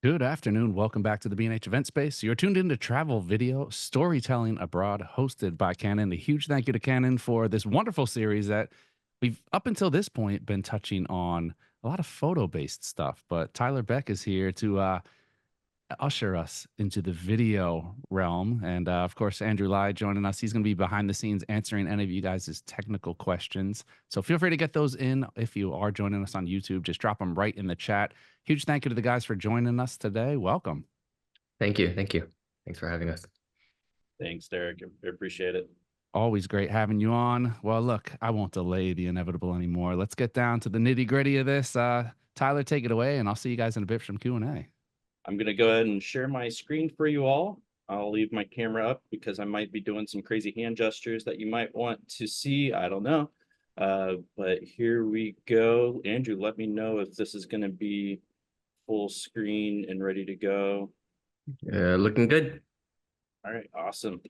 Good afternoon. Welcome back to the B&H Event Space. You're tuned into Travel Video Storytelling Abroad, hosted by Canon. A huge thank you to Canon for this wonderful series that we've, up until this point, been touching on a lot of photo-based stuff. But Tyler Beck is here to usher us into the video realm. And of course, Andrew Lai joining us. He's going to be behind the scenes answering any of you guys' technical questions. So feel free to get those in. If you are joining us on YouTube, just drop them right in the chat. Huge thank you to the guys for joining us today. Welcome. Thank you. Thank you. Thanks for having us. Thanks, Derek. I appreciate it. Always great having you on. Well, look, I won't delay the inevitable anymore. Let's get down to the nitty gritty of this. Tyler, take it away, and I'll see you guys in a bit from Q&A. I'm going to go ahead and share my screen for you all. I'll leave my camera up because I might be doing some crazy hand gestures that you might want to see. I don't know. But here we go. Andrew, let me know if this is going to be full screen and ready to go. Looking good. All right, awesome.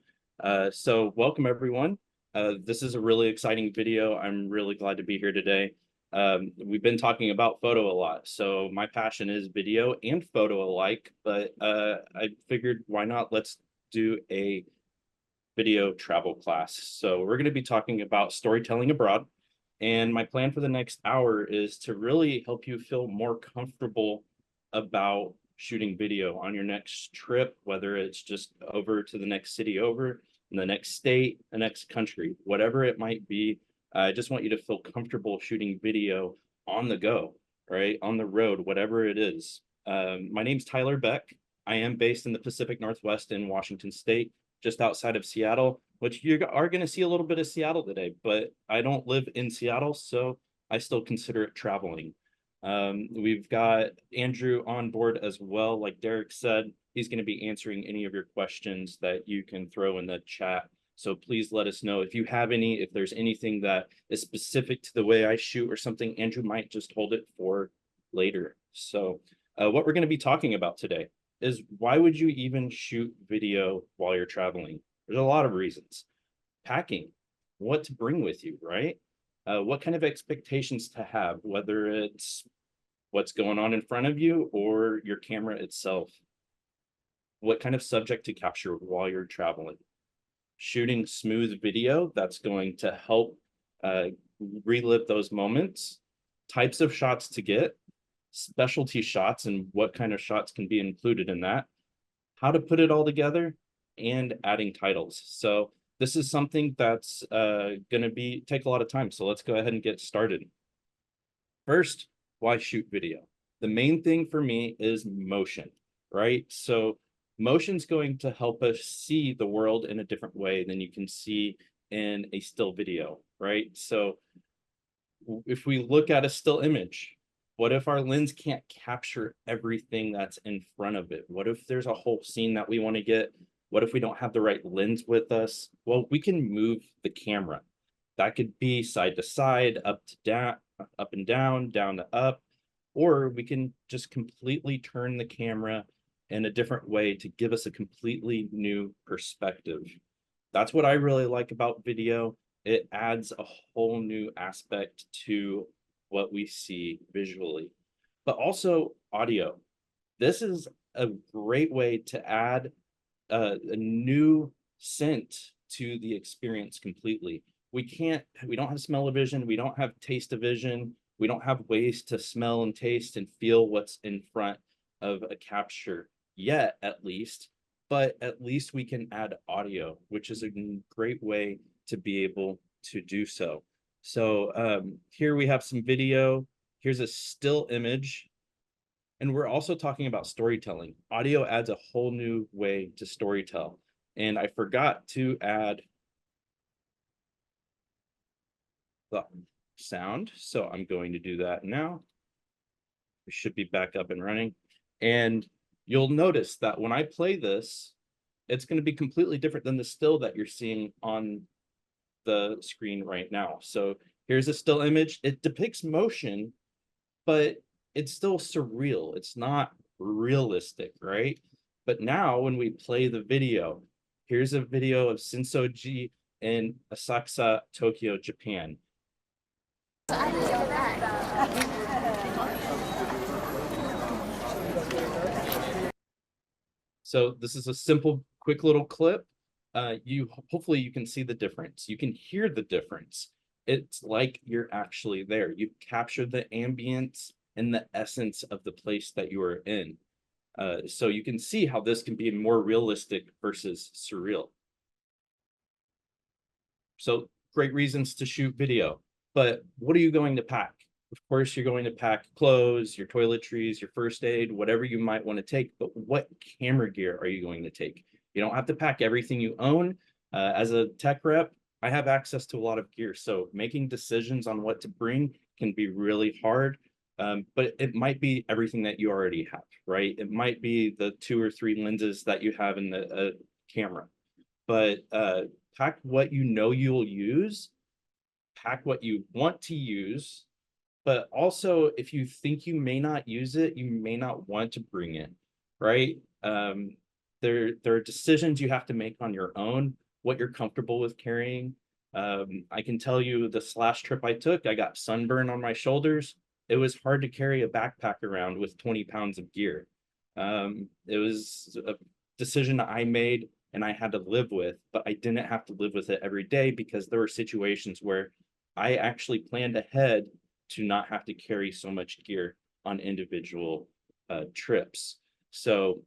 So welcome, everyone. This is a really exciting video. I'm really glad to be here today. We've been talking about photo a lot, so my passion is video and photo alike, but I figured why not, let's do a video travel class. So we're going to be talking about storytelling abroad, and my plan for the next hour is to really help you feel more comfortable about shooting video on your next trip, whether it's just over to the next city over, in the next state, the next country, whatever it might be. I just want you to feel comfortable shooting video on the go, right? On the road, whatever it is. My name's Tyler Beck. I am based in the Pacific Northwest in Washington State, just outside of Seattle, which you are going to see a little bit of Seattle today, but I don't live in Seattle, so I still consider it traveling. We've got Andrew on board as well. Like Derek said, he's going to be answering any of your questions that you can throw in the chat. So please let us know if you have any, if there's anything that is specific to the way I shoot or something. Andrew might just hold it for later. So what we're going to be talking about today is, why would you even shoot video while you're traveling? There's a lot of reasons. Packing, what to bring with you, right? What kind of expectations to have, whether it's what's going on in front of you or your camera itself. What kind of subject to capture while you're traveling. Shooting smooth video that's going to help relive those moments. Types of shots to get. Specialty shots and what kind of shots can be included in that. How to put it all together, and adding titles. So this is something that's going to take a lot of time. So let's go ahead and get started. First, why shoot video? The main thing for me is motion, right? So motion's going to help us see the world in a different way than you can see in a still video, right? So if we look at a still image, what if our lens can't capture everything that's in front of it? What if there's a whole scene that we want to get? What if we don't have the right lens with us? Well, we can move the camera. That could be side to side, up to down, up and down to up, or we can just completely turn the camera in a different way to give us a completely new perspective. That's what I really like about video. It adds a whole new aspect to what we see visually, but also audio. This is a great way to add a new scent to the experience completely. We don't have smell-o-vision, we don't have taste-o-vision, we don't have ways to smell and taste and feel what's in front of a capture yet, at least, but at least we can add audio, which is a great way to be able to do so. So here we have some video. Here's a still image. And we're also talking about storytelling. Audio adds a whole new way to storytell. And I forgot to add the sound, so I'm going to do that now. We should be back up and running. And you'll notice that when I play this, it's going to be completely different than the still that you're seeing on the screen right now. So here's a still image. It depicts motion, but it's still surreal. It's not realistic, right? But now when we play the video, here's a video of Sensoji in Asakusa, Tokyo, Japan. So this is a simple, quick little clip. Hopefully you can see the difference. You can hear the difference. It's like you're actually there. You capture the ambience and the essence of the place that you are in. So you can see how this can be more realistic versus surreal. So great reasons to shoot video, but what are you going to pack? Of course, you're going to pack clothes, your toiletries, your first aid, whatever you might want to take, but what camera gear are you going to take? You don't have to pack everything you own. As a tech rep, I have access to a lot of gear, so making decisions on what to bring can be really hard. But it might be everything that you already have, right? It might be the 2 or 3 lenses that you have in the camera, but pack what you know you'll use, pack what you want to use, but also if you think you may not use it, you may not want to bring it, right? There are decisions you have to make on your own, what you're comfortable with carrying. I can tell you the slash trip I took, I got sunburn on my shoulders. It was hard to carry a backpack around with 20 pounds of gear. It was a decision I made and I had to live with, but I didn't have to live with it every day because there were situations where I actually planned ahead to not have to carry so much gear on individual trips. So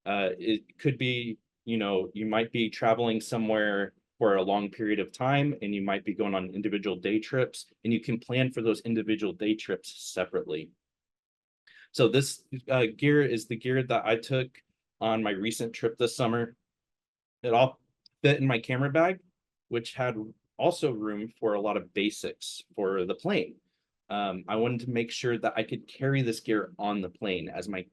it could be, you might be traveling somewhere for a long period of time and you might be going on individual day trips, and you can plan for those individual day trips separately. So this gear is the gear that I took on my recent trip this summer. It all fit in my camera bag, which had also room for a lot of basics for the plane. I wanted to make sure that I could carry this gear on the plane as my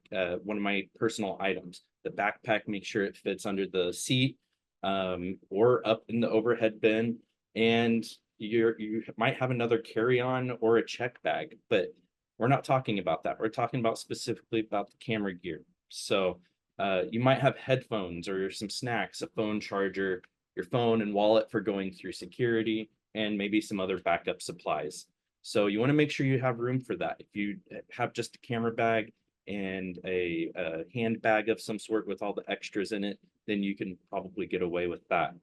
one of my personal items. The backpack, make sure it fits under the seat or up in the overhead bin, and you might have another carry-on or a check bag, but we're not talking about that. We're talking about specifically about the camera gear. So you might have headphones or some snacks, a phone charger, your phone and wallet for going through security, and maybe some other backup supplies. So you want to make sure you have room for that. If you have just a camera bag and a handbag of some sort with all the extras in it, then you can probably get away with that.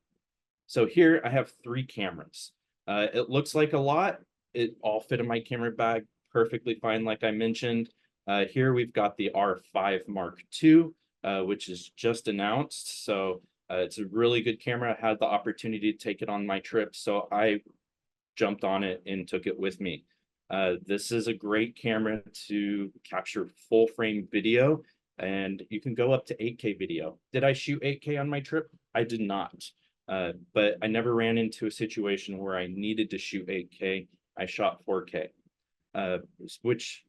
So here I have 3 cameras. It looks like a lot. It all fit in my camera bag perfectly fine, like I mentioned. Here we've got the R5 Mark II, which is just announced. So it's a really good camera. I had the opportunity to take it on my trip, so I jumped on it and took it with me. This is a great camera to capture full frame video, and you can go up to 8K video. Did I shoot 8K on my trip? I did not, but I never ran into a situation where I needed to shoot 8K. I shot 4K, which,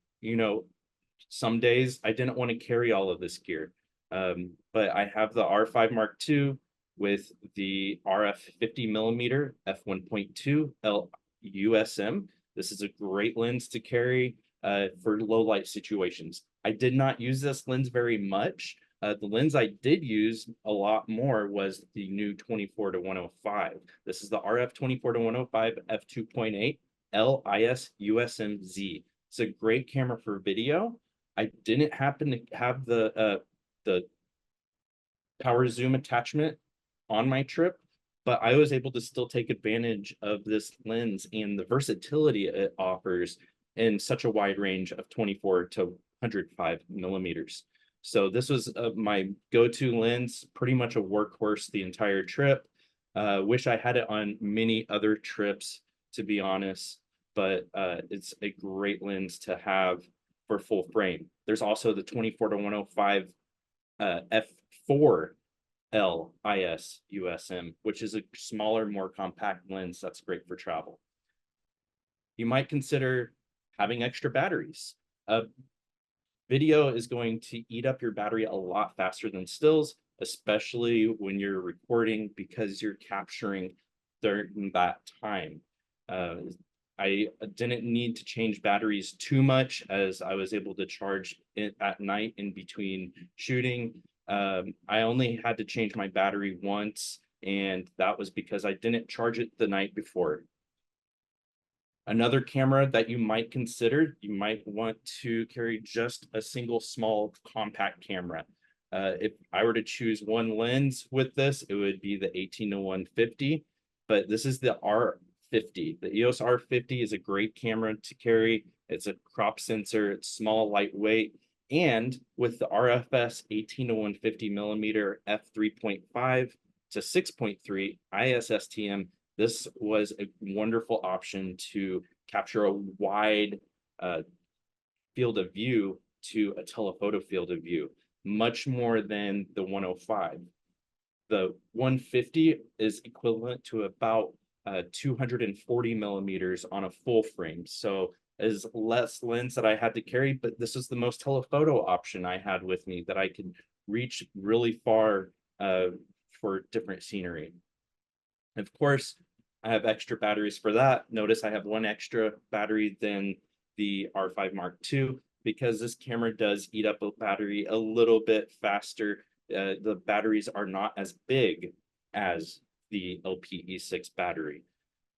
some days I didn't want to carry all of this gear. But I have the R5 Mark II with the RF 50mm f1.2 USM. This is a great lens to carry for low light situations. I did not use this lens very much. The lens I did use a lot more was the new 24-105. This is the RF 24-105 f2.8 LIS USM-Z. It's a great camera for video. I didn't happen to have the power zoom attachment on my trip, but I was able to still take advantage of this lens and the versatility it offers in such a wide range of 24 to 105 millimeters. So this was my go-to lens, pretty much a workhorse the entire trip. Wish I had it on many other trips, to be honest, but it's a great lens to have for full frame. There's also the 24-105 f4 LIS USM, which is a smaller, more compact lens that's great for travel. You might consider having extra batteries. Video is going to eat up your battery a lot faster than stills, especially when you're recording, because you're capturing during that time. I didn't need to change batteries too much, as I was able to charge it at night in between shooting. I only had to change my battery once, and that was because I didn't charge it the night before. Another camera that you might consider, you might want to carry just a single small compact camera. If I were to choose one lens with this, it would be the 18-150, but this is the R50. The EOS R50 is a great camera to carry. It's a crop sensor, it's small, lightweight, and with the RFS 18-150 millimeter f3.5 to 6.3 ISSTM, this was a wonderful option to capture a wide field of view to a telephoto field of view, much more than the 105. The 150 is equivalent to about 240 millimeters on a full frame. So is less lens that I had to carry, but this is the most telephoto option I had with me that I could reach really far for different scenery. And of course, I have extra batteries for that. Notice I have one extra battery than the R5 Mark II because this camera does eat up a battery a little bit faster. The batteries are not as big as the LPE6 battery.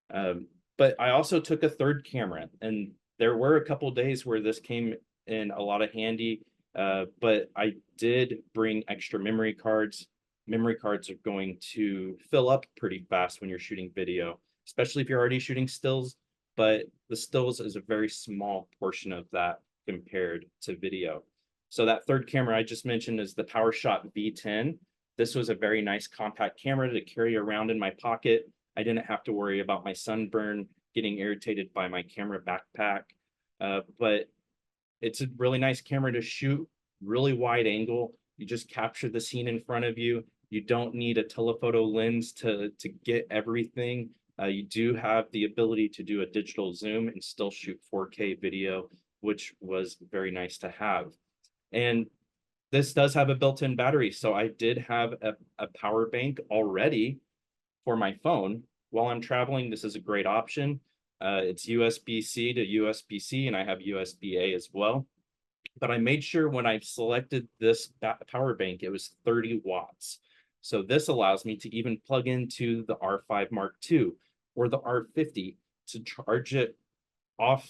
But I also took a third camera, and there were a couple days where this came in a lot of handy, but I did bring extra memory cards. Memory cards are going to fill up pretty fast when you're shooting video, especially if you're already shooting stills, but the stills is a very small portion of that compared to video. So that third camera I just mentioned is the PowerShot V10. This was a very nice compact camera to carry around in my pocket. I didn't have to worry about my sunburn getting irritated by my camera backpack, but it's a really nice camera to shoot really wide angle. You just capture the scene in front of you. You don't need a telephoto lens to get everything. You do have the ability to do a digital zoom and still shoot 4K video, which was very nice to have. And this does have a built-in battery. So I did have a power bank already for my phone. While I'm traveling, this is a great option. It's USB-C to USB-C, and I have USB-A as well. But I made sure when I selected this power bank, it was 30 watts. So this allows me to even plug into the R5 Mark II or the R50 to charge it off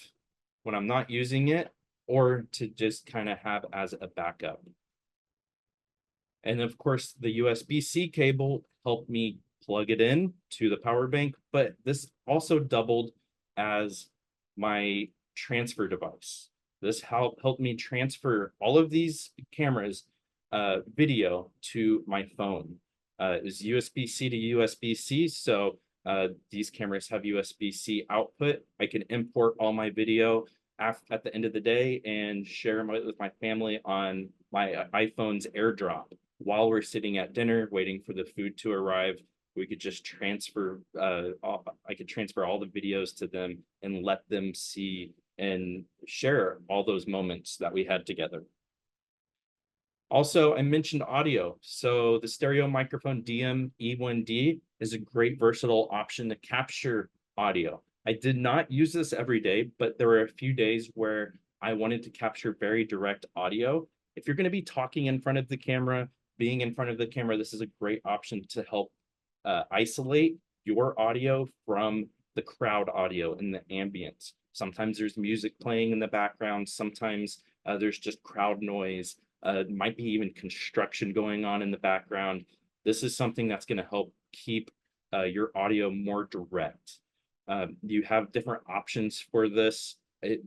when I'm not using it, or to just kind of have as a backup. And of course, the USB-C cable helped me plug it in to the power bank, but this also doubled as my transfer device. This helped me transfer all of these cameras video to my phone. It was USB-C to USB-C, so these cameras have USB-C output. I can import all my video at the end of the day and share with my family on my iPhone's AirDrop. While we're sitting at dinner waiting for the food to arrive, we could just transfer, I could transfer all the videos to them and let them see and share all those moments that we had together. Also, I mentioned audio. So the stereo microphone DM-E1D is a great versatile option to capture audio. I did not use this every day, but there were a few days where I wanted to capture very direct audio. If you're going to be talking in front of the camera, being in front of the camera, this is a great option to help isolate your audio from the crowd audio and the ambience. Sometimes there's music playing in the background. Sometimes there's just crowd noise. Might be even construction going on in the background. This is something that's going to help keep your audio more direct. You have different options for this.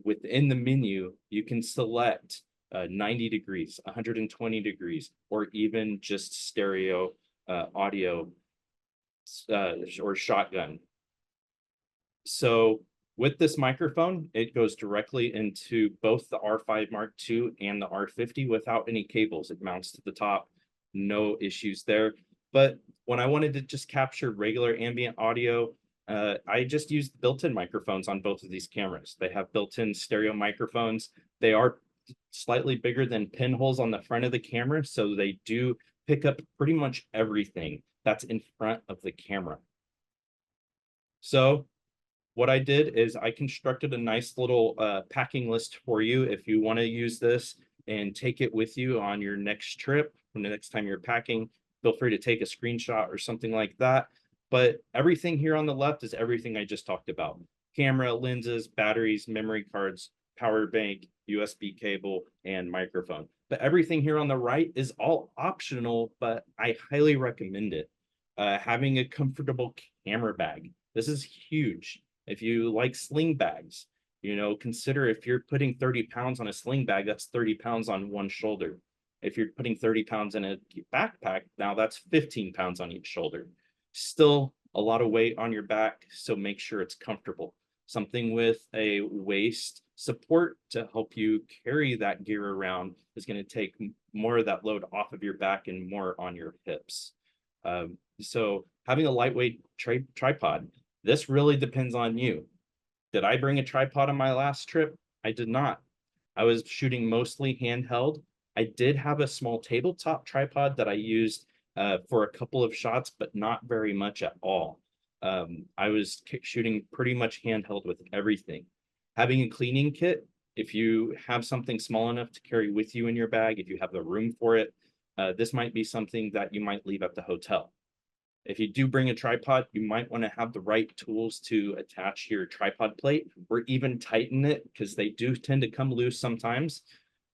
Within the menu, you can select 90 degrees, 120 degrees, or even just stereo audio or shotgun. So with this microphone, it goes directly into both the R5 Mark II and the R50 without any cables. It mounts to the top, no issues there. But when I wanted to just capture regular ambient audio, I just used built-in microphones on both of these cameras. They have built-in stereo microphones. They are slightly bigger than pinholes on the front of the camera, so they do pick up pretty much everything that's in front of the camera. So what I did is I constructed a nice little packing list for you if you want to use this and take it with you on your next trip. When the next time you're packing, feel free to take a screenshot or something like that. But everything here on the left is everything I just talked about. Camera, lenses, batteries, memory cards, power bank, USB cable, and microphone. but everything here on the right is all optional, but I highly recommend it. Having a comfortable camera bag. This is huge. If you like sling bags, consider if you're putting 30 pounds on a sling bag, that's 30 pounds on one shoulder. If you're putting 30 pounds in a backpack, now that's 15 pounds on each shoulder. Still a lot of weight on your back, so make sure it's comfortable. Something with a waist support to help you carry that gear around is going to take more of that load off of your back and more on your hips. So having a lightweight tripod, this really depends on you. Did I bring a tripod on my last trip? I did not. I was shooting mostly handheld. I did have a small tabletop tripod that I used for a couple of shots, but not very much at all. I was shooting pretty much handheld with everything. Having a cleaning kit, if you have something small enough to carry with you in your bag, if you have the room for it, this might be something that you might leave at the hotel. If you do bring a tripod, you might want to have the right tools to attach your tripod plate or even tighten it, because they do tend to come loose sometimes.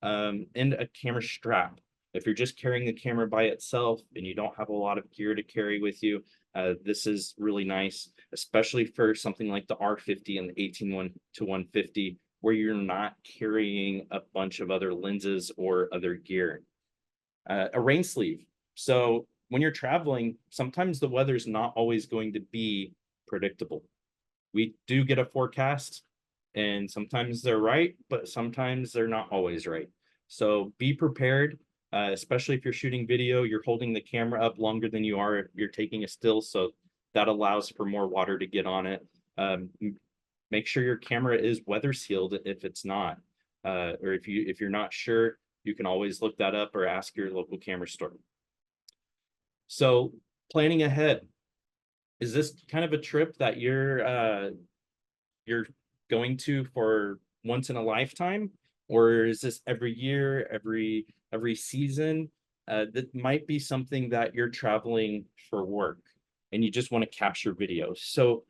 And a camera strap. If you're just carrying the camera by itself and you don't have a lot of gear to carry with you, this is really nice, especially for something like the R50 and the 18-1-150, where you're not carrying a bunch of other lenses or other gear. A rain sleeve. So when you're traveling, sometimes the weather's not always going to be predictable. We do get a forecast, and sometimes they're right, but sometimes they're not always right. So be prepared, especially if you're shooting video, you're holding the camera up longer than you are if you're taking a still, so that allows for more water to get on it. Make sure your camera is weather sealed if it's not, or if you're not sure, you can always look that up or ask your local camera store. So planning ahead, is this kind of a trip that you're going to for once in a lifetime, or is this every year, every season? That might be something that you're traveling for work and you just want to capture videos. So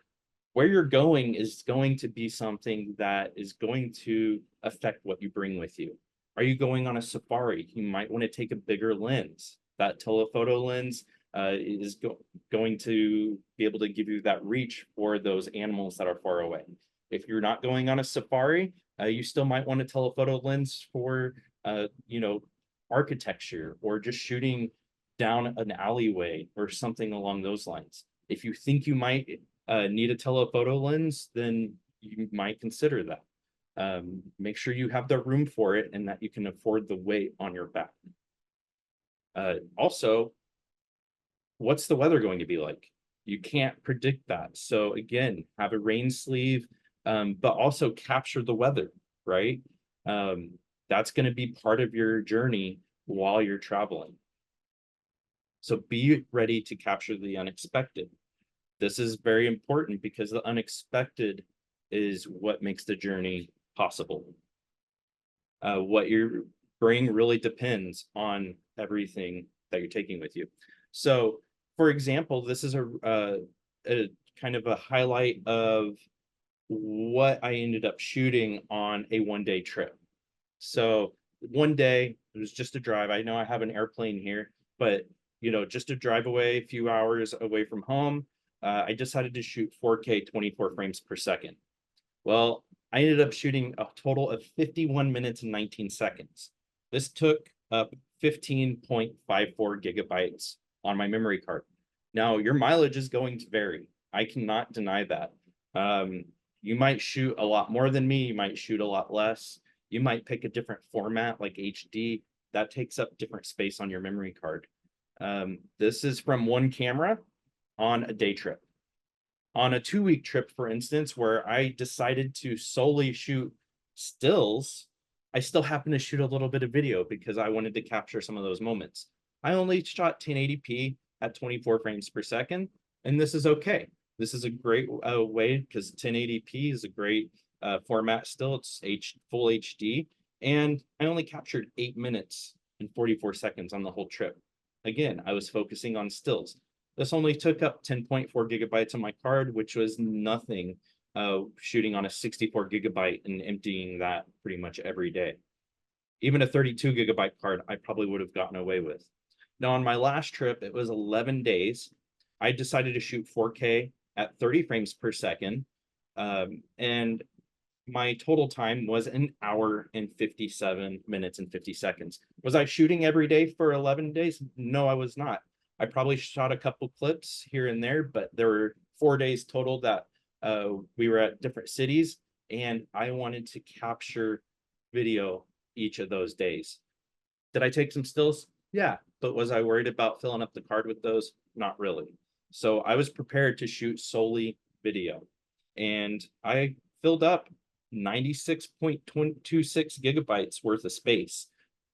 where you're going is going to be something that is going to affect what you bring with you. Are you going on a safari? You might want to take a bigger lens. That telephoto lens is going to be able to give you that reach for those animals that are far away. If you're not going on a safari, you still might want a telephoto lens for, architecture or just shooting down an alleyway or something along those lines. If you think you might need a telephoto lens, then you might consider that. Make sure you have the room for it and that you can afford the weight on your back. Also, what's the weather going to be like? You can't predict that. So again, have a rain sleeve, but also capture the weather, right? That's going to be part of your journey while you're traveling. So be ready to capture the unexpected. This is very important because the unexpected is what makes the journey possible. What you bring really depends on everything that you're taking with you. So, for example, this is a kind of a highlight of what I ended up shooting on a one-day trip. So one day, it was just a drive. I know I have an airplane here, but just a drive away, a few hours away from home. I decided to shoot 4K 24 frames per second. Well, I ended up shooting a total of 51 minutes and 19 seconds. This took up 15.54 gigabytes on my memory card. Now, your mileage is going to vary. I cannot deny that. You might shoot a lot more than me. You might shoot a lot less. You might pick a different format like HD. That takes up different space on your memory card. This is from one camera on a day trip. On a 2-week trip, for instance, where I decided to solely shoot stills, I still happened to shoot a little bit of video because I wanted to capture some of those moments. I only shot 1080p at 24 frames per second, and this is okay. This is a great way, because 1080p is a great format still. It's full HD, and I only captured 8 minutes and 44 seconds on the whole trip. Again, I was focusing on stills. This only took up 10.4 gigabytes on my card, which was nothing, shooting on a 64 gigabyte and emptying that pretty much every day. Even a 32 gigabyte card, I probably would have gotten away with. Now, on my last trip, it was 11 days. I decided to shoot 4K at 30 frames per second. And my total time was an hour and 57 minutes and 50 seconds. Was I shooting every day for 11 days? No, I was not. I probably shot a couple clips here and there, but there were 4 days total that we were at different cities, and I wanted to capture video each of those days. Did I take some stills? Yeah, but was I worried about filling up the card with those? Not really. So I was prepared to shoot solely video, and I filled up 96.26 gigabytes worth of space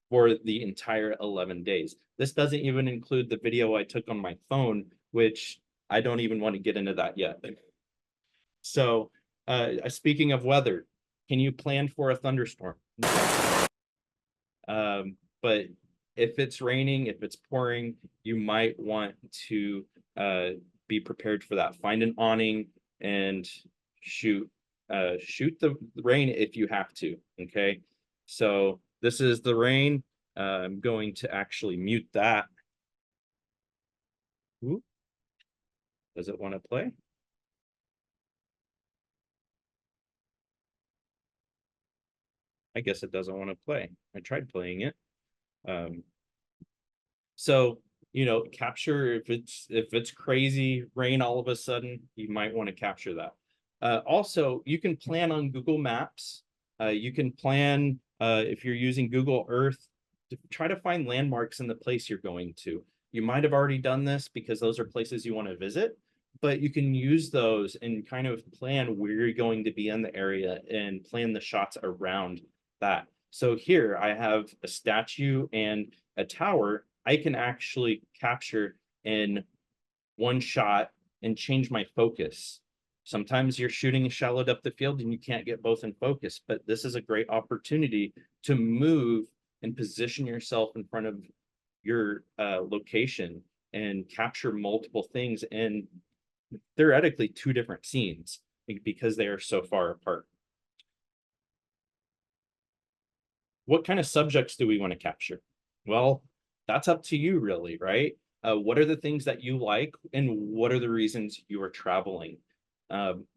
for the entire 11 days. This doesn't even include the video I took on my phone, which I don't even want to get into that yet. So speaking of weather, can you plan for a thunderstorm? But if it's raining, if it's pouring, you might want to be prepared for that. Find an awning and shoot the rain if you have to. Okay, so this is the rain. I'm going to actually mute that. Ooh. Does it want to play? I guess it doesn't want to play. I tried playing it. So, you know, capture if it's crazy rain all of a sudden, you might want to capture that. Also, you can plan on Google Maps. You can plan if you're using Google Earth to try to find landmarks in the place you're going to. You might have already done this because those are places you want to visit, but you can use those and kind of plan where you're going to be in the area and plan the shots around that. So here I have a statue and a tower I can actually capture in one shot and change my focus. Sometimes you're shooting shallowed up the field and you can't get both in focus, but this is a great opportunity to move and position yourself in front of your location and capture multiple things in theoretically 2 different scenes because they are so far apart. What kind of subjects do we want to capture? Well, that's up to you really, right? What are the things that you like and what are the reasons you are traveling?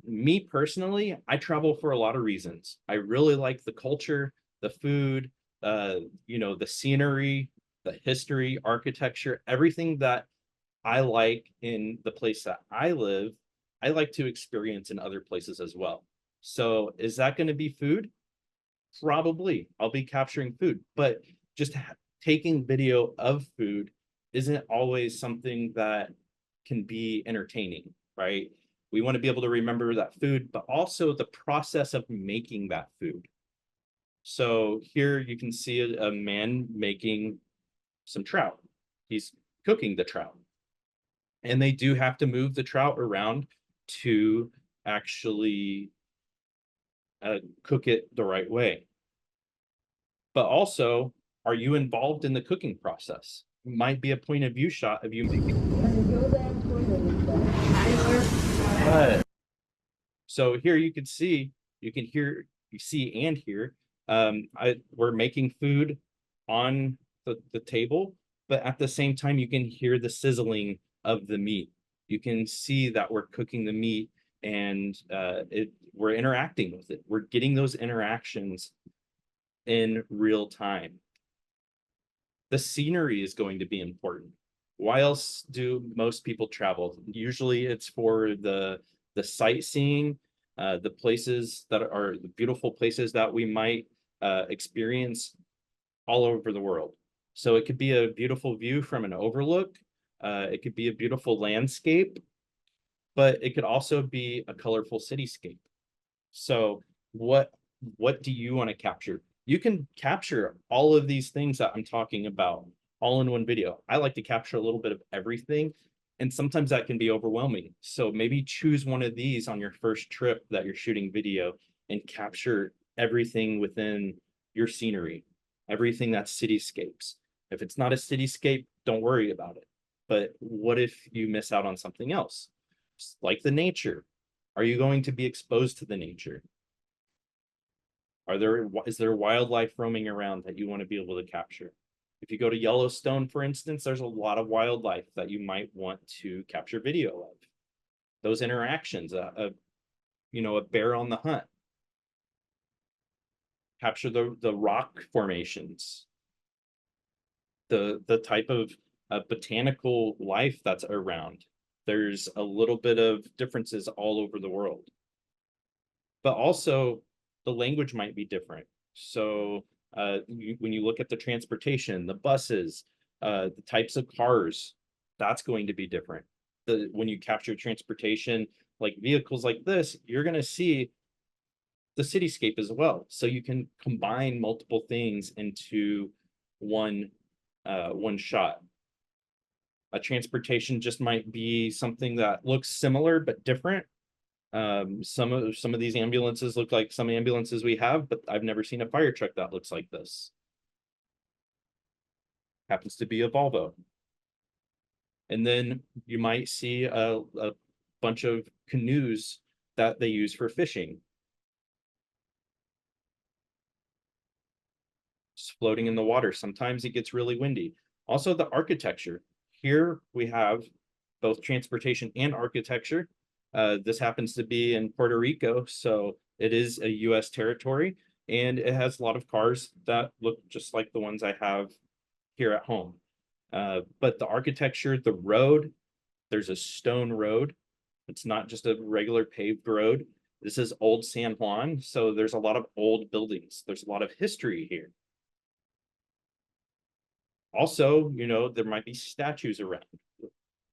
Me personally, I travel for a lot of reasons. I really like the culture, the food, you know, the scenery, the history, architecture, everything that I like in the place that I live, I like to experience in other places as well. So is that going to be food? Probably. I'll be capturing food, but just taking video of food isn't always something that can be entertaining, right? We want to be able to remember that food, but also the process of making that food. So here you can see a man making some trout. He's cooking the trout. And they do have to move the trout around to actually cook it the right way. But also, are you involved in the cooking process? It might be a point of view shot of you making. So here you can see, you can hear, you see and hear. We're making food on the table, but at the same time, you can hear the sizzling of the meat. You can see that we're cooking the meat and we're interacting with it. We're getting those interactions in real time. The scenery is going to be important. Why else do most people travel? Usually it's for the sightseeing, the places that are the beautiful places that we might experience all over the world. So it could be a beautiful view from an overlook. It could be a beautiful landscape, but it could also be a colorful cityscape. So what do you want to capture? You can capture all of these things that I'm talking about all in one video. I like to capture a little bit of everything, and sometimes that can be overwhelming. So maybe choose one of these on your first trip that you're shooting video and capture everything within your scenery, everything that's cityscapes. If it's not a cityscape, don't worry about it. But what if you miss out on something else? Like the nature. Are you going to be exposed to the nature? Is there wildlife roaming around that you want to be able to capture? If you go to Yellowstone, for instance, there's a lot of wildlife that you might want to capture video of. Those interactions, a bear on the hunt. Capture the rock formations, the type of botanical life that's around. There's a little bit of differences all over the world. But also the language might be different. So when you look at the transportation, the buses, the types of cars, that's going to be different. When you capture transportation, like vehicles like this, you're going to see the cityscape as well. So you can combine multiple things into one shot. A transportation just might be something that looks similar but different. Some of these ambulances look like some ambulances we have, but I've never seen a fire truck that looks like this. Happens to be a Volvo. And then you might see a bunch of canoes that they use for fishing. Just floating in the water. Sometimes it gets really windy. Also the architecture. Here we have both transportation and architecture. This happens to be in Puerto Rico, so it is a US territory, and it has a lot of cars that look just like the ones I have here at home. But the architecture, the road, there's a stone road. It's not just a regular paved road. This is old San Juan, so there's a lot of old buildings. There's a lot of history here. Also, there might be statues around.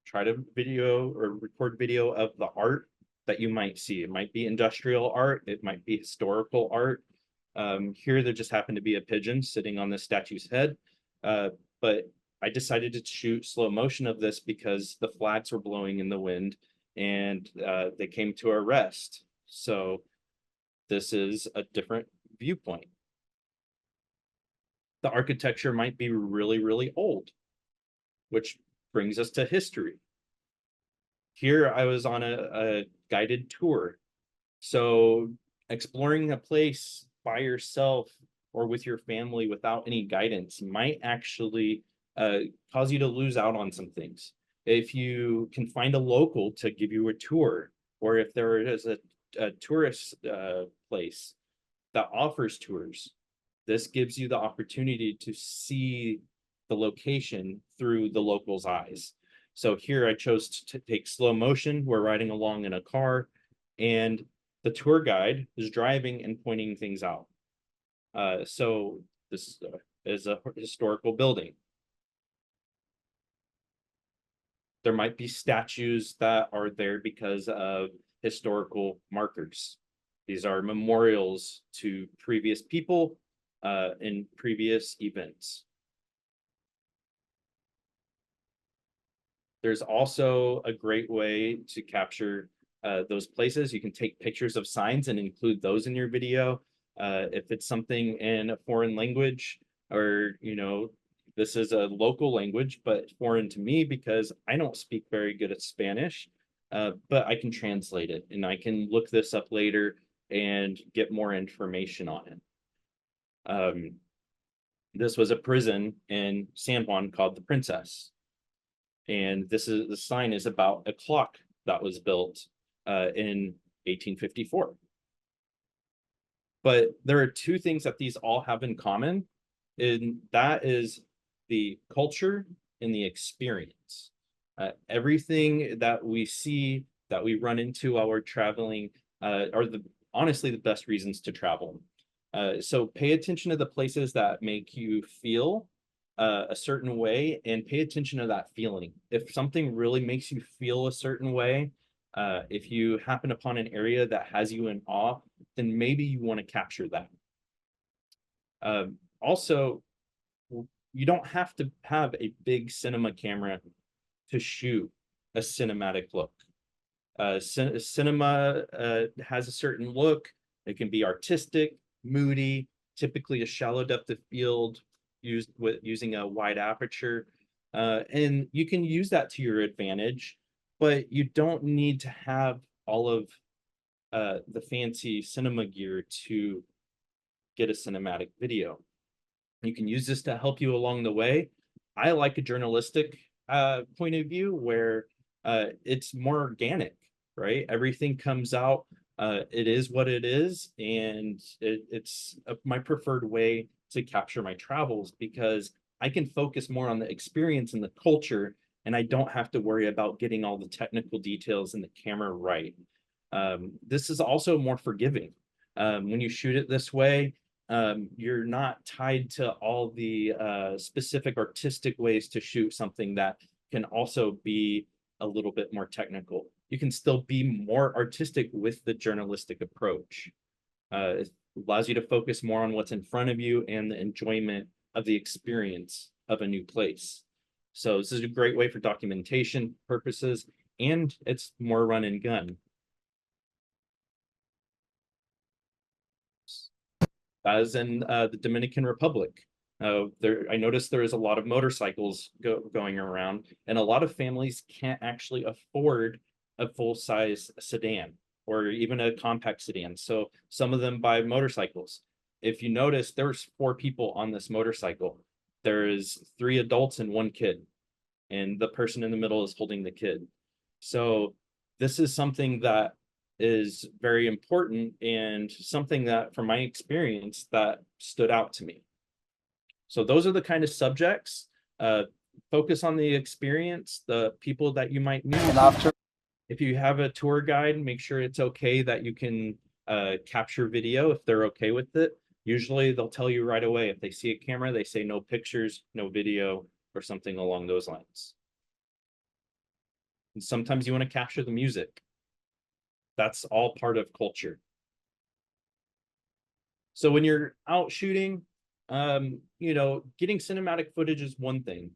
Try to video or record video of the art that you might see. It might be industrial art. It might be historical art. Here, there just happened to be a pigeon sitting on the statue's head. But I decided to shoot slow motion of this because the flags were blowing in the wind and they came to a rest. So this is a different viewpoint. The architecture might be really, really old, which brings us to history. Here I was on a guided tour. So exploring a place by yourself or with your family without any guidance might actually cause you to lose out on some things. If you can find a local to give you a tour, or if there is a tourist place that offers tours, this gives you the opportunity to see the location through the local's eyes. So here I chose to take slow motion. We're riding along in a car and the tour guide is driving and pointing things out. So this is a historical building. There might be statues that are there because of historical markers. These are memorials to previous people in previous events. There's also a great way to capture those places. You can take pictures of signs and include those in your video. If it's something in a foreign language, or this is a local language, but foreign to me because I don't speak very good at Spanish, but I can translate it and I can look this up later and get more information on it. This was a prison in San Juan called the Princess. And the sign is about a clock that was built in 1854. But there are two things that these all have in common, and that is the culture and the experience. Everything that we see, that we run into while we're traveling, are honestly the best reasons to travel. So pay attention to the places that make you feel a certain way and pay attention to that feeling. If something really makes you feel a certain way, if you happen upon an area that has you in awe, then maybe you want to capture that. Also, you don't have to have a big cinema camera to shoot a cinematic look. Cinema has a certain look. It can be artistic, moody, typically a shallow depth of field using a wide aperture. And you can use that to your advantage, but you don't need to have all of the fancy cinema gear to get a cinematic video. You can use this to help you along the way. I like a journalistic point of view where it's more organic, right? Everything comes out, it is what it is, and it's my preferred way to capture my travels because I can focus more on the experience and the culture, and I don't have to worry about getting all the technical details in the camera right. This is also more forgiving. When you shoot it this way, you're not tied to all the specific artistic ways to shoot something that can also be a little bit more technical. You can still be more artistic with the journalistic approach. It allows you to focus more on what's in front of you and the enjoyment of the experience of a new place. So this is a great way for documentation purposes, and it's more run and gun. As in the Dominican Republic. I noticed there is a lot of motorcycles going around, and a lot of families can't actually afford a full-size sedan or even a compact sedan. So some of them buy motorcycles. If you notice, there's 4 people on this motorcycle. There is 3 adults and 1 kid, and the person in the middle is holding the kid. So this is something that is very important and something that, from my experience, that stood out to me. So those are the kind of subjects. Focus on the experience, the people that you might meet. And after, if you have a tour guide, make sure it's okay that you can capture video if they're okay with it. Usually they'll tell you right away. If they see a camera, they say no pictures, no video, or something along those lines. And sometimes you want to capture the music. That's all part of culture. So when you're out shooting, getting cinematic footage is one thing.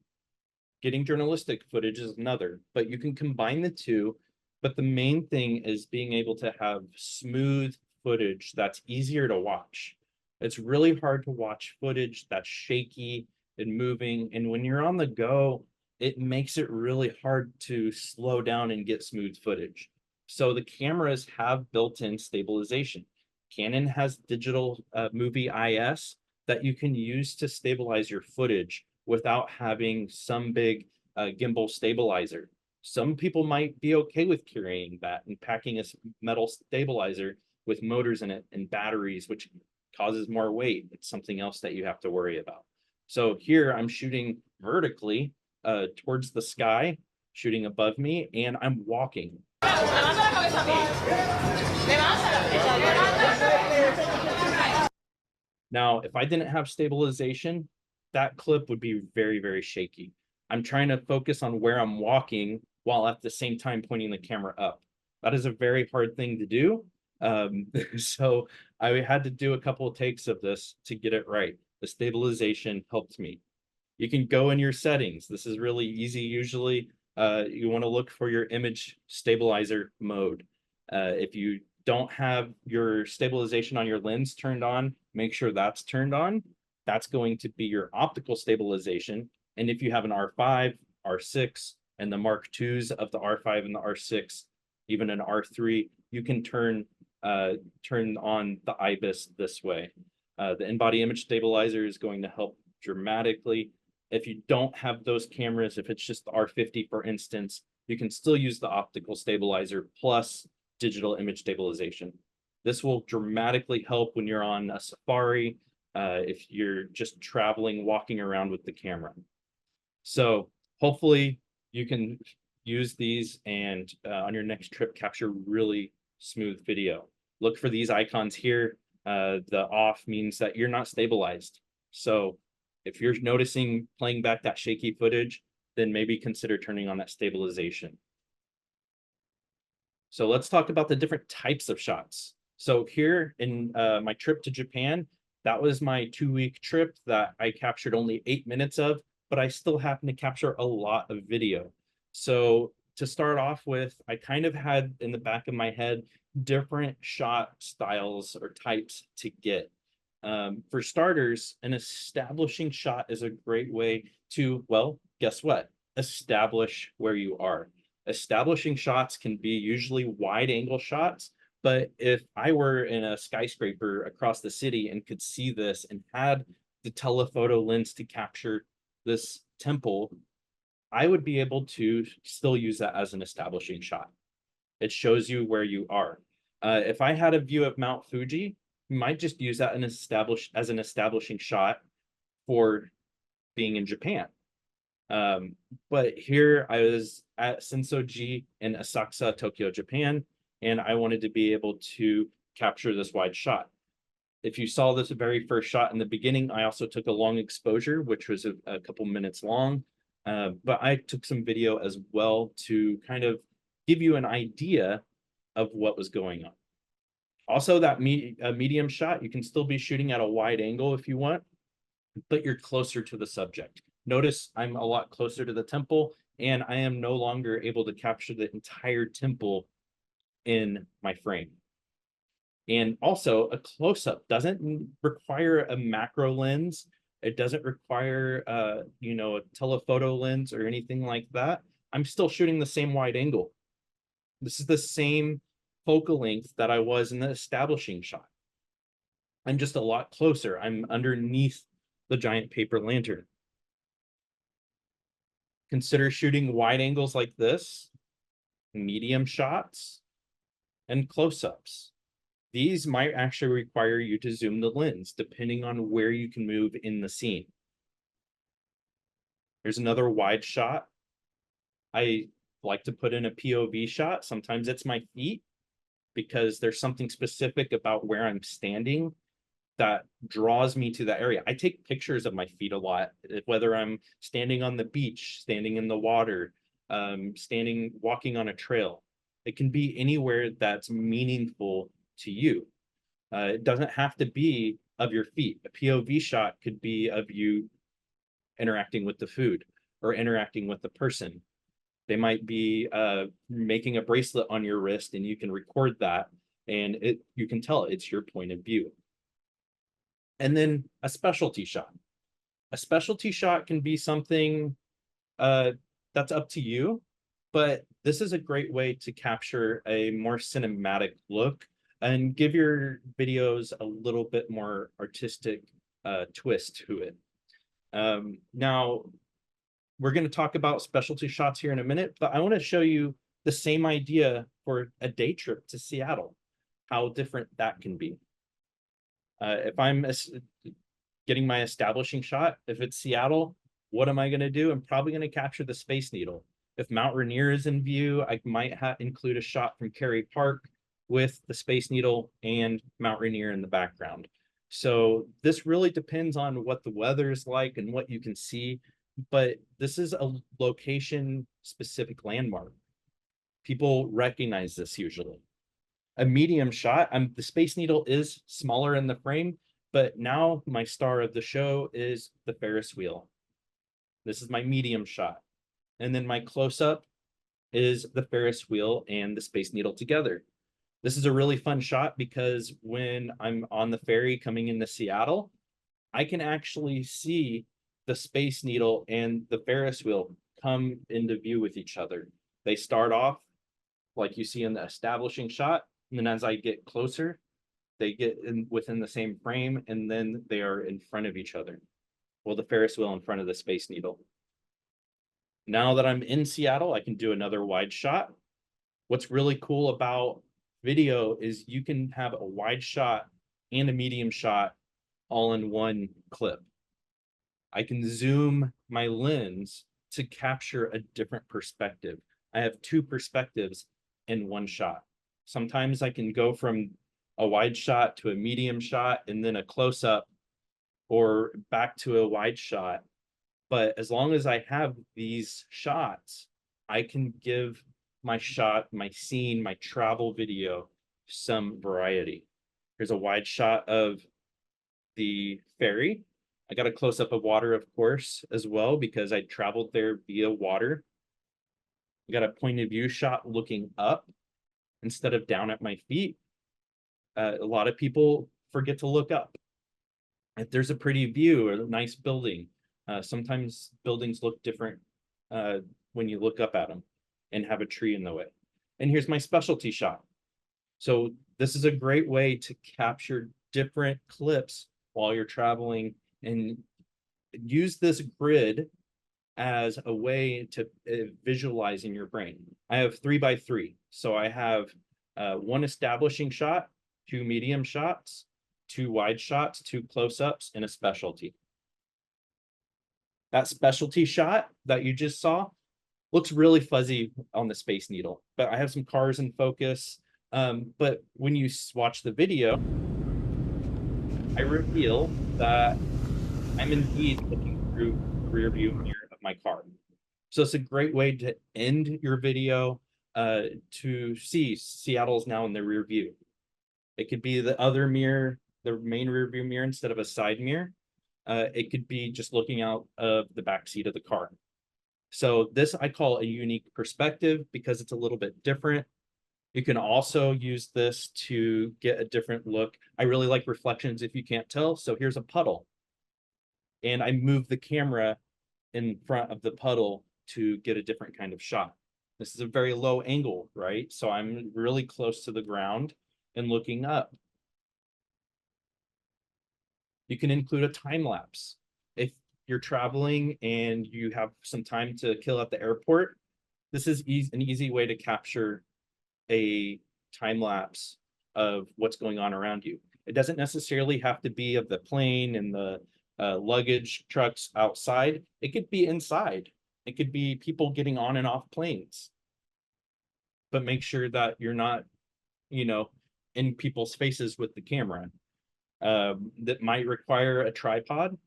Getting journalistic footage is another, but you can combine the two. But the main thing is being able to have smooth footage that's easier to watch. It's really hard to watch footage that's shaky and moving. And when you're on the go, it makes it really hard to slow down and get smooth footage. So the cameras have built-in stabilization. Canon has digital movie IS that you can use to stabilize your footage without having some big gimbal stabilizer. Some people might be okay with carrying that and packing a metal stabilizer with motors in it and batteries, which causes more weight. It's something else that you have to worry about. So here I'm shooting vertically towards the sky, shooting above me, and I'm walking. Now, if I didn't have stabilization, that clip would be very, very shaky. I'm trying to focus on where I'm walking while at the same time pointing the camera up. That is a very hard thing to do. So I had to do a couple of takes of this to get it right. The stabilization helped me. You can go in your settings. This is really easy. Usually you want to look for your image stabilizer mode. If you don't have your stabilization on your lens turned on, make sure that's turned on. That's going to be your optical stabilization. And if you have an R5, R6, and the Mark IIs of the R5 and the R6, even an R3, you can turn on the IBIS this way. The in-body image stabilizer is going to help dramatically. If you don't have those cameras, if it's just the R50, for instance, you can still use the optical stabilizer plus digital image stabilization. This will dramatically help when you're on a safari, if you're just traveling, walking around with the camera. So hopefully you can use these and on your next trip, capture really smooth video. Look for these icons here. The off means that you're not stabilized. So if you're noticing playing back that shaky footage, then maybe consider turning on that stabilization. So let's talk about the different types of shots. So here in my trip to Japan, that was my 2-week trip that I captured only 8 minutes of, but I still happened to capture a lot of video. So to start off with, I kind of had in the back of my head different shot styles or types to get. For starters, an establishing shot is a great way to, well, guess what? Establish where you are. Establishing shots can be usually wide angle shots But if I were in a skyscraper across the city and could see this and had the telephoto lens to capture this temple, I would be able to still use that as an establishing shot. It shows you where you are. If I had a view of Mount Fuji, you might just use that as an establishing shot for being in Japan. But here I was at Sensoji in Asakusa, Tokyo, Japan, and I wanted to be able to capture this wide shot. If you saw this very first shot in the beginning, I also took a long exposure, which was a couple minutes long. But I took some video as well to kind of give you an idea of what was going on. Also, that medium shot, you can still be shooting at a wide angle if you want, but you're closer to the subject. Notice I'm a lot closer to the temple, and I am no longer able to capture the entire temple in my frame. And also, a close-up doesn't require a macro lens. It doesn't require, a telephoto lens or anything like that. I'm still shooting the same wide angle. This is the same focal length that I was in the establishing shot. I'm just a lot closer. I'm underneath the giant paper lantern. Consider shooting wide angles like this, medium shots, and close-ups. These might actually require you to zoom the lens, depending on where you can move in the scene. Here's another wide shot. I like to put in a POV shot. Sometimes it's my feet, because there's something specific about where I'm standing that draws me to that area. I take pictures of my feet a lot, whether I'm standing on the beach, standing in the water, walking on a trail. It can be anywhere that's meaningful to you. It doesn't have to be of your feet. A POV shot could be of you interacting with the food or interacting with the person. They might be making a bracelet on your wrist, and you can record that, and you can tell it's your point of view. And then a specialty shot. A specialty shot can be something that's up to you, but this is a great way to capture a more cinematic look and give your videos a little bit more artistic twist to it. Now, we're going to talk about specialty shots here in a minute, but I want to show you the same idea for a day trip to Seattle, how different that can be. If I'm getting my establishing shot, if it's Seattle, what am I going to do? I'm probably going to capture the Space Needle. If Mount Rainier is in view, I might include a shot from Kerry Park with the Space Needle and Mount Rainier in the background. So this really depends on what the weather is like and what you can see, but this is a location-specific landmark. People recognize this usually. A medium shot, the Space Needle is smaller in the frame, but now my star of the show is the Ferris wheel. This is my medium shot. And then my close-up is the Ferris wheel and the Space Needle together. This is a really fun shot because when I'm on the ferry coming into Seattle, I can actually see the Space Needle and the Ferris wheel come into view with each other. They start off like you see in the establishing shot, and then as I get closer, they get within the same frame, and then they are in front of each other. Well, the Ferris wheel in front of the Space Needle. Now that I'm in Seattle, I can do another wide shot. What's really cool about video is you can have a wide shot and a medium shot all in one clip. I can zoom my lens to capture a different perspective. I have two perspectives in one shot. Sometimes I can go from a wide shot to a medium shot and then a close-up or back to a wide shot. But as long as I have these shots, I can give my shot, my scene, my travel video some variety. Here's a wide shot of the ferry. I got a close-up of water, of course, as well, because I traveled there via water. I got a point of view shot looking up instead of down at my feet. A lot of people forget to look up. If there's a pretty view or a nice building, sometimes buildings look different when you look up at them and have a tree in the way. And here's my specialty shot. So This is a great way to capture different clips while you're traveling and use this grid as a way to visualize in your brain. I have 3x3. So I have one establishing shot, two medium shots, two wide shots, two close-ups, and a specialty. That specialty shot that you just saw looks really fuzzy on the Space Needle, but I have some cars in focus. But when you watch the video, I reveal that I'm indeed looking through the rear view mirror of my car. So it's a great way to end your video to see Seattle's now in the rear view. It could be the other mirror, the main rear view mirror instead of a side mirror. It could be just looking out of the back seat of the car. So this I call a unique perspective because it's a little bit different. You can also use this to get a different look. I really like reflections if you can't tell. So here's a puddle. And I move the camera in front of the puddle to get a different kind of shot. This is a very low angle, right? So I'm really close to the ground and looking up. You can include a time lapse. If you're traveling and you have some time to kill at the airport, this is an easy way to capture a time lapse of what's going on around you. It doesn't necessarily have to be of the plane and the luggage trucks outside. It could be inside. It could be people getting on and off planes. But make sure that you're not, in people's faces with the camera. That might require a tripod.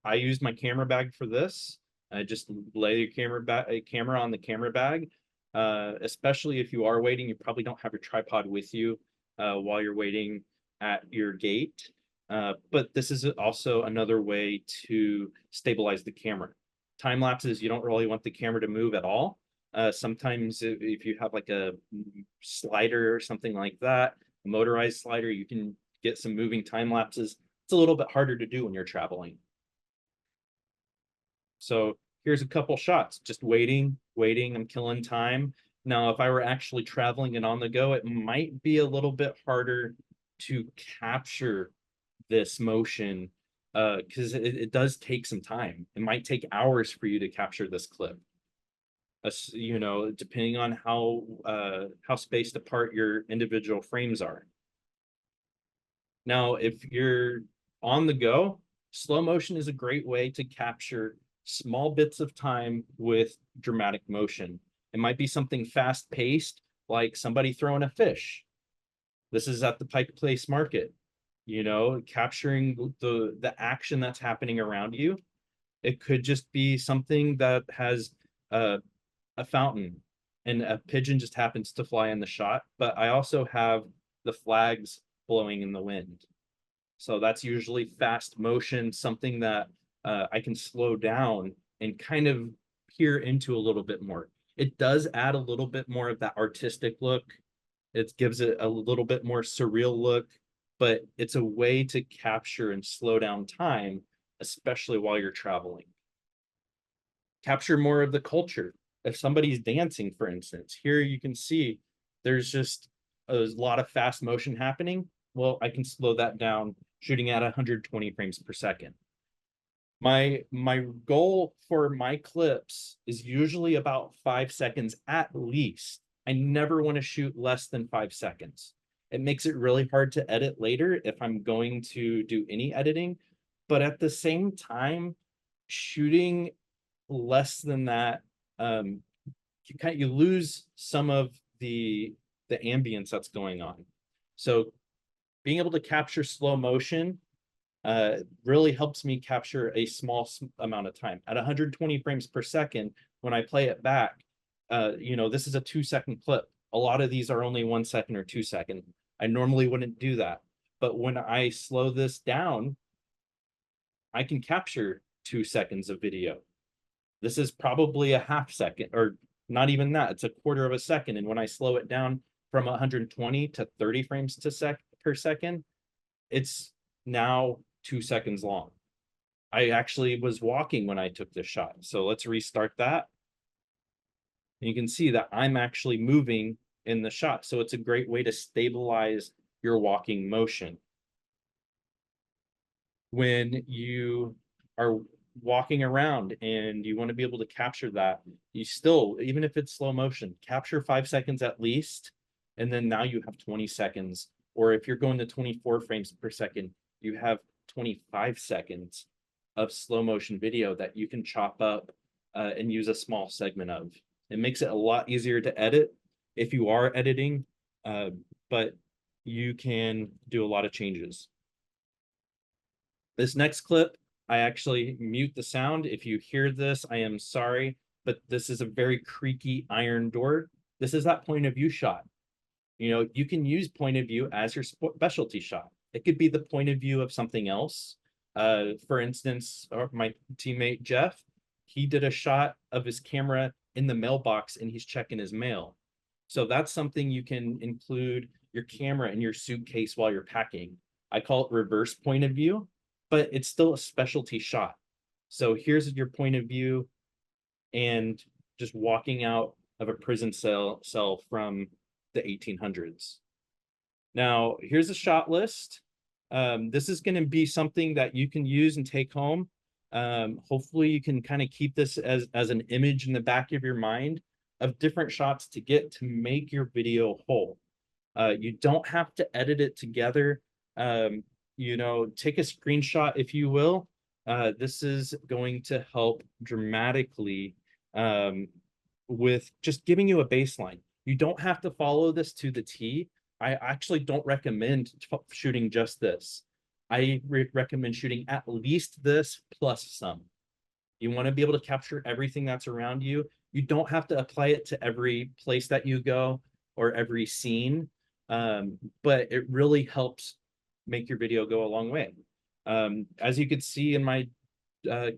I use my camera bag for this. I just lay your camera on the camera bag. Especially if you are waiting, you probably don't have your tripod with you while you're waiting at your gate. But this is also another way to stabilize the camera. Time lapses, you don't really want the camera to move at all. Sometimes if you have like a slider or something like that, a motorized slider, you can get some moving time lapses. It's a little bit harder to do when you're traveling. So here's a couple shots, just waiting, I'm killing time. Now, if I were actually traveling and on the go, it might be a little bit harder to capture this motion because it does take some time. It might take hours for you to capture this clip. Depending on how spaced apart your individual frames are. Now, if you're on the go, slow motion is a great way to capture small bits of time with dramatic motion. It might be something fast paced, like somebody throwing a fish. This is at the Pike Place Market, capturing the action that's happening around you. It could just be something that has a fountain and a pigeon just happens to fly in the shot, but I also have the flags blowing in the wind. So that's usually fast motion, something that I can slow down and kind of peer into a little bit more. It does add a little bit more of that artistic look. It gives it a little bit more surreal look, but it's a way to capture and slow down time, especially while you're traveling. Capture more of the culture. If somebody's dancing, for instance, here you can see there's just a lot of fast motion happening. Well, I can slow that down, shooting at 120 frames per second. My goal for my clips is usually about 5 seconds at least. I never want to shoot less than 5 seconds. It makes it really hard to edit later if I'm going to do any editing. But at the same time, shooting less than that, you lose some of the ambience that's going on. So being able to capture slow motion really helps me capture a small amount of time. At 120 frames per second, when I play it back, this is a 2-second clip. A lot of these are only 1 second or 2 second. I normally wouldn't do that. But when I slow this down, I can capture 2 seconds of video. This is probably a half second, or not even that. It's a quarter of a second. And when I slow it down from 120 to 30 frames per second, it's now 2 seconds long. I actually was walking when I took this shot. So let's restart that. And you can see that I'm actually moving in the shot. So it's a great way to stabilize your walking motion. When you are walking around and you want to be able to capture that, you still, even if it's slow motion, capture 5 seconds at least, and then now you have 20 seconds. Or if you're going to 24 frames per second, you have 25 seconds of slow motion video that you can chop up and use a small segment of. It makes it a lot easier to edit if you are editing, but you can do a lot of changes. This next clip, I actually mute the sound. If you hear this, I am sorry, but this is a very creaky iron door. This is that point of view shot. You know, you can use point of view as your specialty shot. It could be the point of view of something else. For instance, my teammate Jeff, he did a shot of his camera in the mailbox and he's checking his mail. So that's something you can include your camera in your suitcase while you're packing. I call it reverse point of view, but it's still a specialty shot. So here's your point of view and just walking out of a prison cell from the 1800s. Now, here's a shot list. This is going to be something that you can use and take home. Hopefully you can kind of keep this as an image in the back of your mind of different shots to get to make your video whole. You don't have to edit it together. You know, take a screenshot if you will. This is going to help dramatically with just giving you a baseline. You don't have to follow this to the T. I actually don't recommend shooting just this. I recommend shooting at least this plus some. You want to be able to capture everything that's around you. You don't have to apply it to every place that you go or every scene, but it really helps make your video go a long way. As you could see in my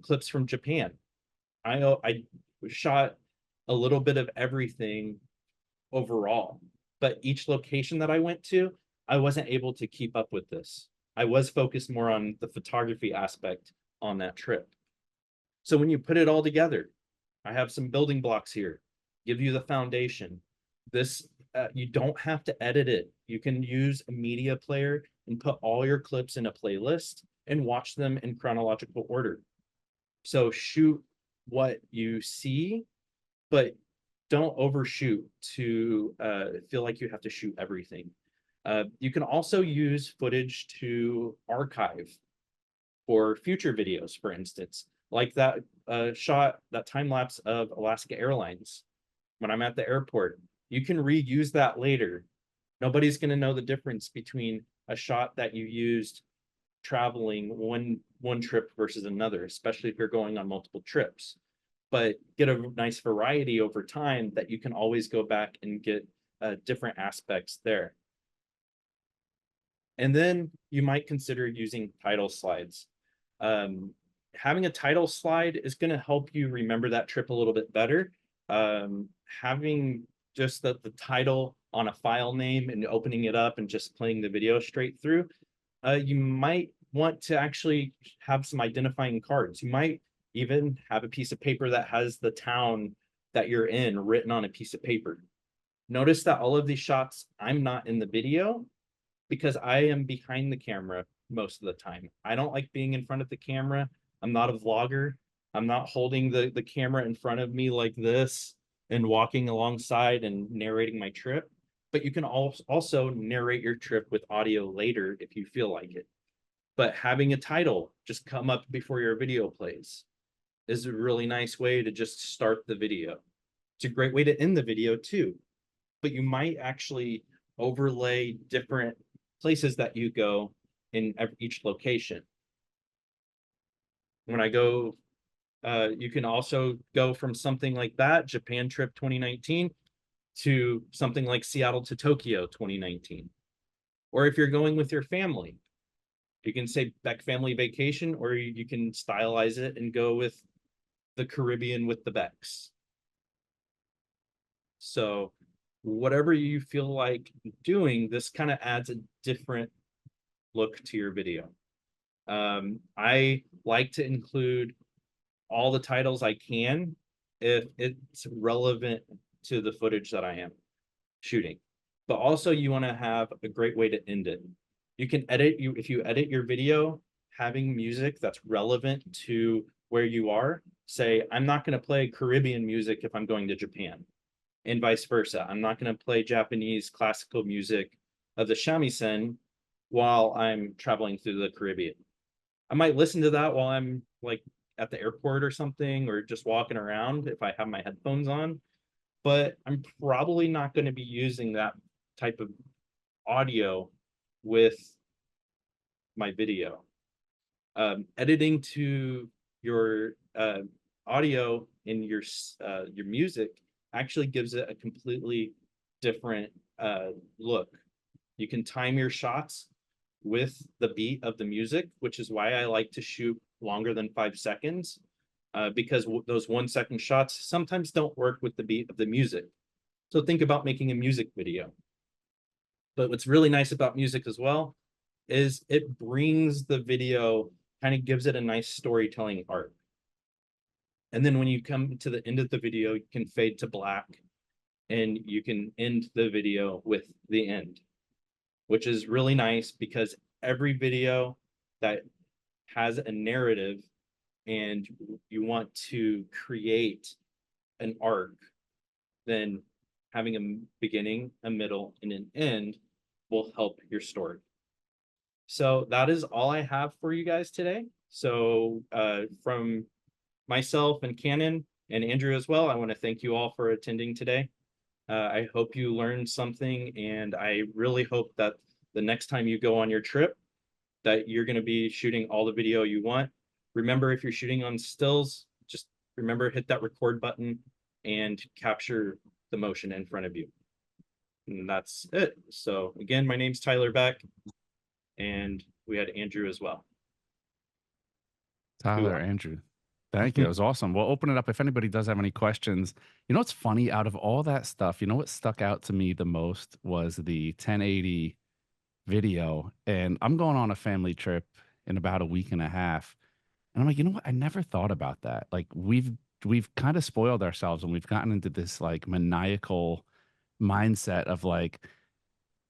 clips from Japan, I shot a little bit of everything overall, but each location that I went to, I wasn't able to keep up with this. I was focused more on the photography aspect on that trip. So when you put it all together, I have some building blocks here, give you the foundation. This, you don't have to edit it. You can use a media player and put all your clips in a playlist and watch them in chronological order. So shoot what you see, but don't overshoot to feel like you have to shoot everything. You can also use footage to archive for future videos, for instance, like that shot, that time lapse of Alaska Airlines when I'm at the airport. You can reuse that later. Nobody's going to know the difference between a shot that you used traveling one trip versus another, especially if you're going on multiple trips. But get a nice variety over time that you can always go back and get different aspects there. And then you might consider using title slides. Having a title slide is going to help you remember that trip a little bit better. Having just the title on a file name and opening it up and just playing the video straight through, you might want to actually have some identifying cards. You might even have a piece of paper that has the town that you're in written on a piece of paper. Notice that all of these shots, I'm not in the video because I am behind the camera most of the time. I don't like being in front of the camera. I'm not a vlogger. I'm not holding the camera in front of me like this and walking alongside and narrating my trip. But you can also narrate your trip with audio later if you feel like it. But having a title just come up before your video plays is a really nice way to just start the video. It's a great way to end the video too. But you might actually overlay different places that you go in each location. When I go, you can also go from something like that, Japan trip 2019, to something like Seattle to Tokyo 2019. Or if you're going with your family, you can say Beck family vacation, or you can stylize it and go with the Caribbean with the Becks. So whatever you feel like doing, this kind of adds a different look to your video. I like to include all the titles I can if it's relevant to the footage that I am. shooting, but also you want to have a great way to end it. You can edit if you edit your video, having music that's relevant to where you are. Say, I'm not going to play Caribbean music if I'm going to Japan, and vice versa. I'm not going to play Japanese classical music of the shamisen while I'm traveling through the Caribbean. I might listen to that while I'm like at the airport or something, or just walking around if I have my headphones on, but I'm probably not going to be using that type of audio with my video. Editing to your audio in your music actually gives it a completely different look. You can time your shots with the beat of the music, which is why I like to shoot longer than 5 seconds, because those 1 second shots sometimes don't work with the beat of the music. So think about making a music video. But what's really nice about music as well is it brings the video, kind of gives it a nice storytelling arc. And then when you come to the end of the video, you can fade to black and you can end the video with the end, which is really nice because every video that has a narrative and you want to create an arc, then having a beginning, a middle, and an end will help your story. So that is all I have for you guys today. So from myself and Canon and Andrew as well, I want to thank you all for attending today. I hope you learned something, and I really hope that the next time you go on your trip, that you're going to be shooting all the video you want. Remember, if you're shooting on stills, just remember, hit that record button and capture the motion in front of you. And that's it. So again, my name's Tyler Beck, and we had Andrew as well. Tyler, Andrew, thank you. It was awesome. We'll open it up if anybody does have any questions. You know what's funny? Out of all that stuff, you know what stuck out to me the most was the 1080 video. And I'm going on a family trip in about a week and a half. And I'm like, you know what? I never thought about that. Like we've kind of spoiled ourselves, and we've gotten into this like maniacal mindset of like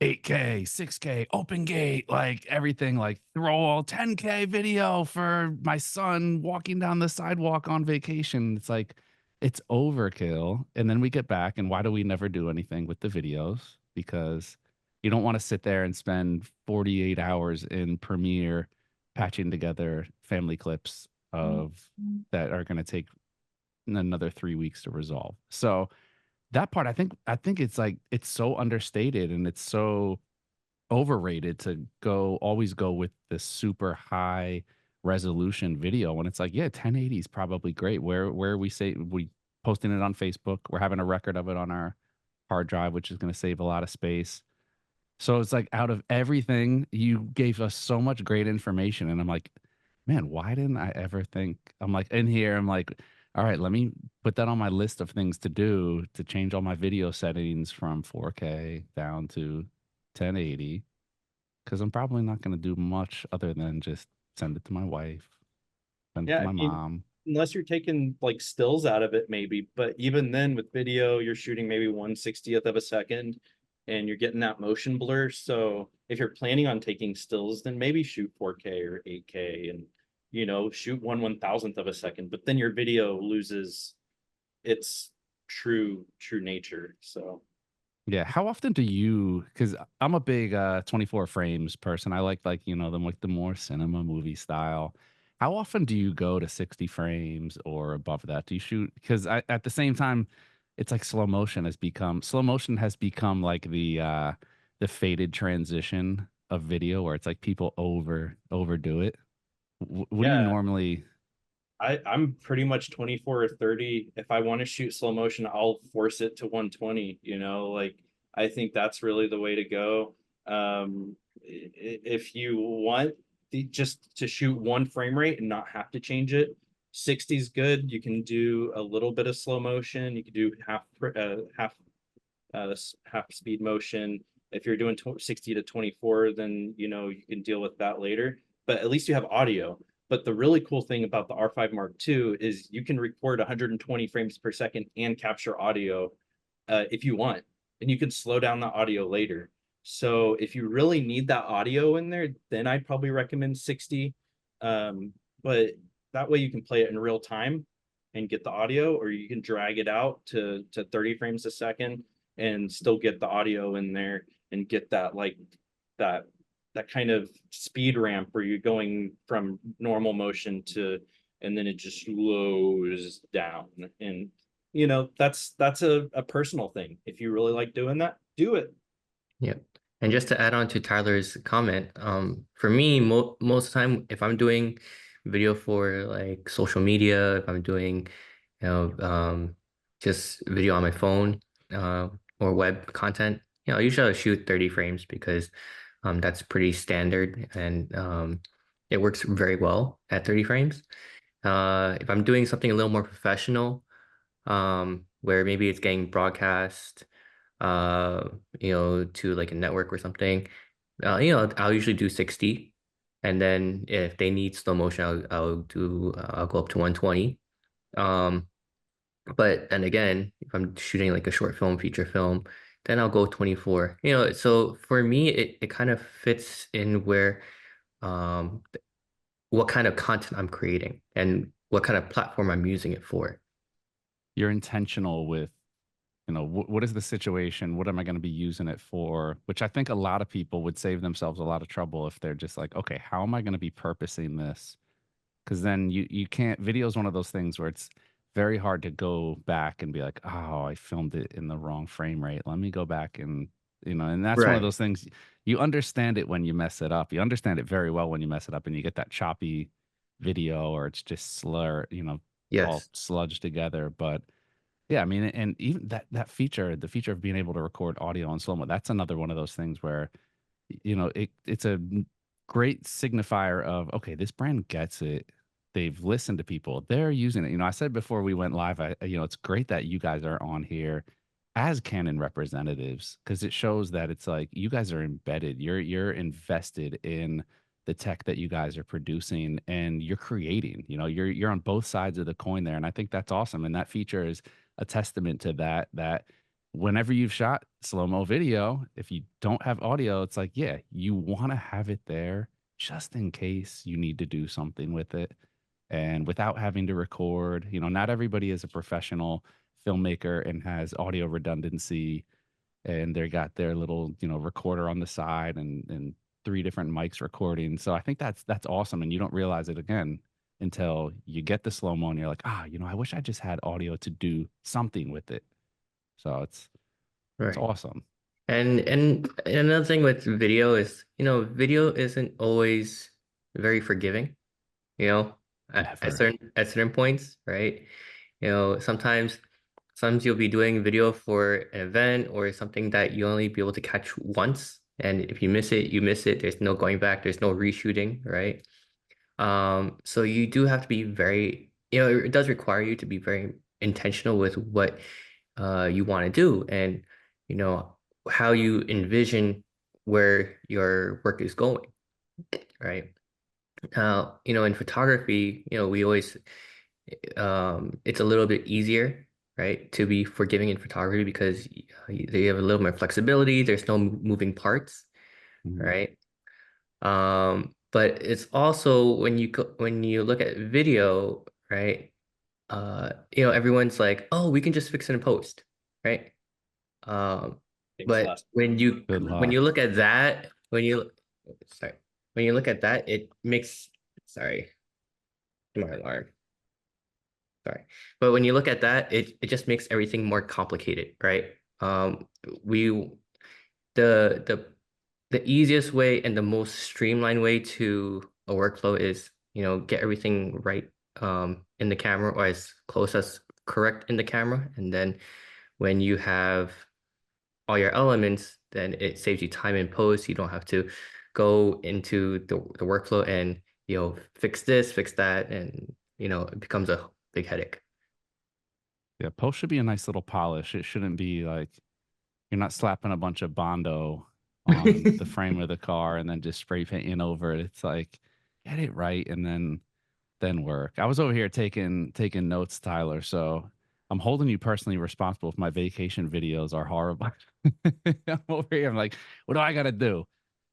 8K, 6K, open gate, like everything, like throw all 10K video for my son walking down the sidewalk on vacation. It's like, it's overkill. And then we get back, and why do we never do anything with the videos? Because you don't want to sit there and spend 48 hours in Premiere patching together family clips of that are going to take another 3 weeks to resolve. So that part, I think it's like, it's so understated and it's so overrated to always go with the super high resolution video when it's like, yeah, 1080 is probably great. Where we say we posting it on Facebook, we're having a record of it on our hard drive, which is going to save a lot of space. So it's like, out of everything, you gave us so much great information. And I'm like, man, why didn't I ever think? I'm like, in here, I'm like, all right, let me put that on my list of things to do to change all my video settings from 4K down to 1080. Because I'm probably not going to do much other than just send it to my wife, send it to Yeah, my I mean, mom. unless you're taking like stills out of it, maybe. But even then, with video, you're shooting maybe 1/60th of a second, and you're getting that motion blur. So if you're planning on taking stills, then maybe shoot 4K or 8K, and shoot 1/1000th of a second. But then your video loses its true nature. So Yeah. How often do you, because I'm a big 24 frames person. I like, them like the more cinema movie style. How often do you go to 60 frames or above that? Do you shoot? Because at the same time, it's like slow motion has become like the faded transition of video where it's like people overdo it. What do you yeah, normally? I'm pretty much 24 or 30. If I want to shoot slow motion, I'll force it to 120, like I think that's really the way to go. If you want just to shoot one frame rate and not have to change it, 60 is good. You can do a little bit of slow motion. You can do half speed motion. If you're doing 60 to 24, then you can deal with that later. But at least you have audio. But the really cool thing about the R5 Mark II is you can record 120 frames per second and capture audio if you want. and you can slow down the audio later. So if you really need that audio in there, then I'd probably recommend 60. But that way you can play it in real time and get the audio, or you can drag it out to 30 frames a second and still get the audio in there and get that like that that kind of speed ramp where you're going from normal motion to, and then it just slows down. And that's a personal thing. If you really like doing that, do it. Yeah. And just to add on to Tyler's comment, for me, most of the time, if I'm doing video for like social media, if I'm doing, just video on my phone, or web content, usually I'll shoot 30 frames because that's pretty standard, and it works very well at 30 frames. If I'm doing something a little more professional, where maybe it's getting broadcast, uh, to like a network or something, I'll usually do 60. And then if they need slow motion, I'll go up to 120. Um, but then again, if I'm shooting like a short film, feature film, then I'll go 24. So for me, it kind of fits in where, um, what kind of content I'm creating and what kind of platform I'm using it for. You're intentional with, what is the situation? What am I going to be using it for? Which I think a lot of people would save themselves a lot of trouble if they're just like, okay, how am I going to be purposing this? Because then you can't. Video is one of those things where it's very hard to go back and be like, oh, I filmed it in the wrong frame rate. Let me go back and and that's one of Right. those things. You understand it when you mess it up. You understand it very well when you mess it up, and you get that choppy video, or it's just all Yes. sludged together. But yeah, I mean, and even that feature, the feature of being able to record audio on slow mo, that's another one of those things where it's a great signifier of, okay, this brand gets it. They've listened to people. They're using it. I said before we went live, it's great that you guys are on here as Canon representatives, because it shows that it's like you guys are embedded. You're invested in the tech that you guys are producing, and you're creating. You're on both sides of the coin there, and I think that's awesome. And that feature is a testament to that whenever you've shot slow mo video, if you don't have audio, it's like, yeah, you want to have it there just in case you need to do something with it. And without having to record, not everybody is a professional filmmaker and has audio redundancy, and they got their little, recorder on the side and three different mics recording. So I think that's awesome. And you don't realize it again until you get the slow mo and you're like, I wish I just had audio to do something with it. So it's Right. awesome. And another thing with video is, video isn't always very forgiving, you know, Never. at certain points, right? Sometimes you'll be doing video for an event or something that you only be able to catch once. And if you miss it, you miss it. There's no going back, there's no reshooting, right? So you do have to be very, it does require you to be very intentional with what you want to do, and you know how you envision where your work is going, right? In photography, we always it's a little bit easier, right, to be forgiving in photography because they have a little more flexibility. There's no moving parts, Mhm. right? But it's also when you look at video, right? Everyone's like, oh, we can just fix it in post, right? Um, Thanks, but last. Good when luck. you look at that, sorry, when you look at that, it makes, sorry, my alarm, sorry. But when you look at that, it just makes everything more complicated, right? We the the easiest way and the most streamlined way to a workflow is, get everything right in the camera, or as close as correct in the camera. And then when you have all your elements, then it saves you time in post. You don't have to go into the workflow and, fix this, fix that, and, it becomes a big headache. Yeah, post should be a nice little polish. It shouldn't be like you're not slapping a bunch of Bondo on the frame of the car and then just spray painting over it. It's like get it right and then work. I was over here taking notes, Tyler. So I'm holding you personally responsible if my vacation videos are horrible. I'm over here. I'm like, what do I got to do?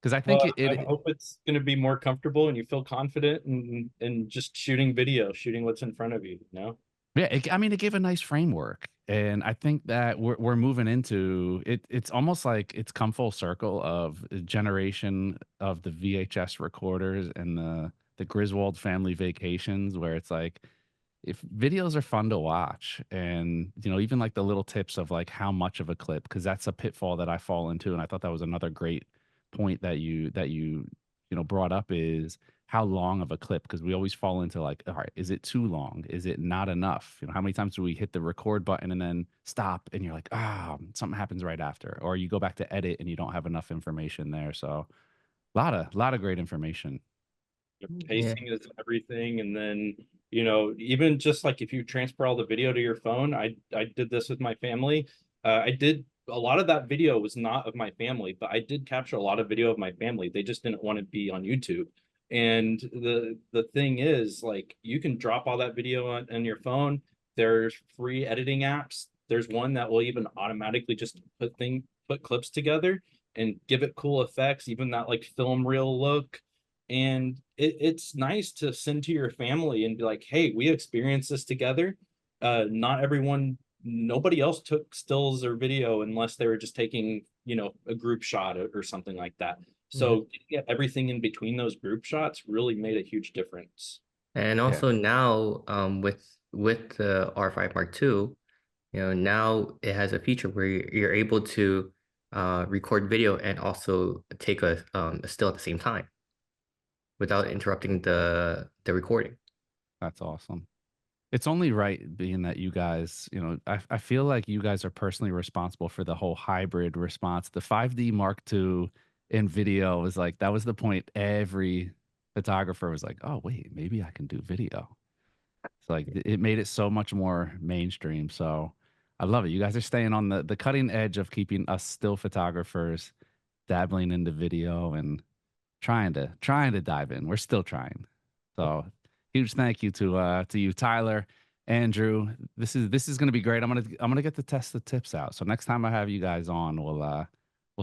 Because I think Well, it, I it hope it's going to be more comfortable and you feel confident in just shooting video, shooting what's in front of you, you know? Yeah, I mean, it gave a nice framework, and I think that we're moving into it. It's almost like it's come full circle of a generation of the VHS recorders and the Griswold family vacations, where it's like if videos are fun to watch, and even like the little tips of like how much of a clip, because that's a pitfall that I fall into, and I thought that was another great point that you brought up is how long of a clip, because we always fall into like, all right, is it too long, is it not enough, how many times do we hit the record button and then stop and you're like, something happens right after, or you go back to edit and you don't have enough information there. So a lot of great information. Yeah. Pacing is everything. And then, even just like if you transfer all the video to your phone, I did this with my family. I did a lot of that video was not of my family, but I did capture a lot of video of my family. They just didn't want to be on YouTube. And the thing is, like, you can drop all that video on your phone. There's free editing apps. There's one that will even automatically just put clips together and give it cool effects, even that like film reel look. And it's nice to send to your family and be like, hey, we experienced this together. Not everyone, nobody else took stills or video unless they were just taking, a group shot or something like that. Yeah. So everything in between those group shots really made a huge difference. And Yeah, also now, with the R5 Mark II, now it has a feature where you're able to record video and also take a still at the same time without interrupting the recording. that's awesome. It's only right, being that you guys, I feel like you guys are personally responsible for the whole hybrid response. The 5D Mark II in video was like, that was the point every photographer was like, oh, wait, maybe I can do video. It's like it made it so much more mainstream. So I love it. You guys are staying on the cutting edge of keeping us still photographers dabbling into video and trying to dive in. We're still trying. So huge thank you to you, Tyler, Andrew. This is gonna be great. I'm gonna get to test the tips out. So next time I have you guys on, we'll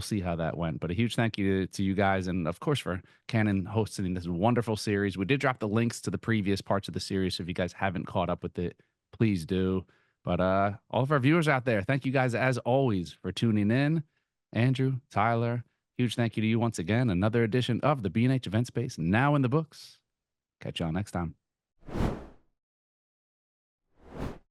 see how that went. But a huge thank you to you guys, and of course for Canon hosting this wonderful series. We did drop the links to the previous parts of the series, so if you guys haven't caught up with it, please do. But all of our viewers out there, thank you guys as always for tuning in. Andrew, Tyler, huge thank you to you once again. Another edition of the B&H Event Space now in the books. Catch y'all next time.